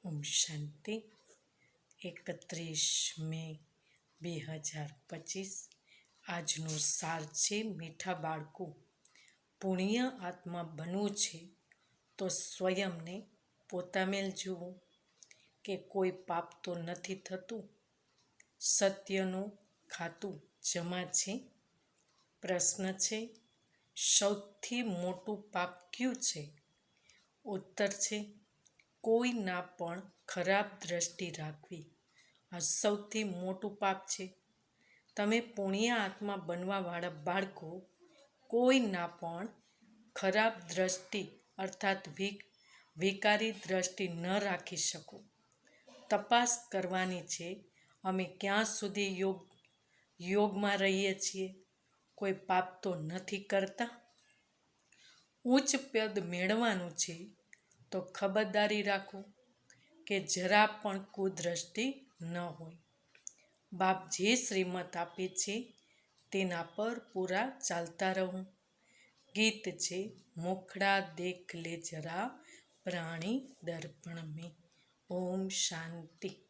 ઓમ શાંતિ 31 મે 2025 આજનો સાર છે મીઠા બાળકો. પુણ્ય આત્મા બનવું છે તો સ્વયંને પોતામેલ જુઓ કે કોઈ પાપ તો નથી થતું. સત્યનું ખાતું જમા છે. પ્રશ્ન છે, સૌથી મોટું પાપ કયું છે? ઉત્તર છે, કોઈના પણ ખરાબ દ્રષ્ટિ રાખવી. આ સૌથી મોટું પાપ છે. તમે પુણ્ય આત્મા બનવાવાળા બાળકો કોઈના પણ ખરાબ દ્રષ્ટિ અર્થાત વિકારી દ્રષ્ટિ ન રાખી શકો. તપાસ કરવાની છે, અમે ક્યાં સુધી યોગમાં રહીએ છીએ? કોઈ પાપ તો નથી કરતા? ઉચ્ચ પદ મેળવવાનું છે તો ખબરદારી રાખો કે જરા પણ કુદ્રષ્ટિ ન હોય. બાપ જે શ્રીમત આપે છે તેના પર પૂરા ચાલતા રહો. ગીત છે, મુખડા દેખ લે જરા પ્રાણી દર્પણ મેં. ઓમ શાંતિ.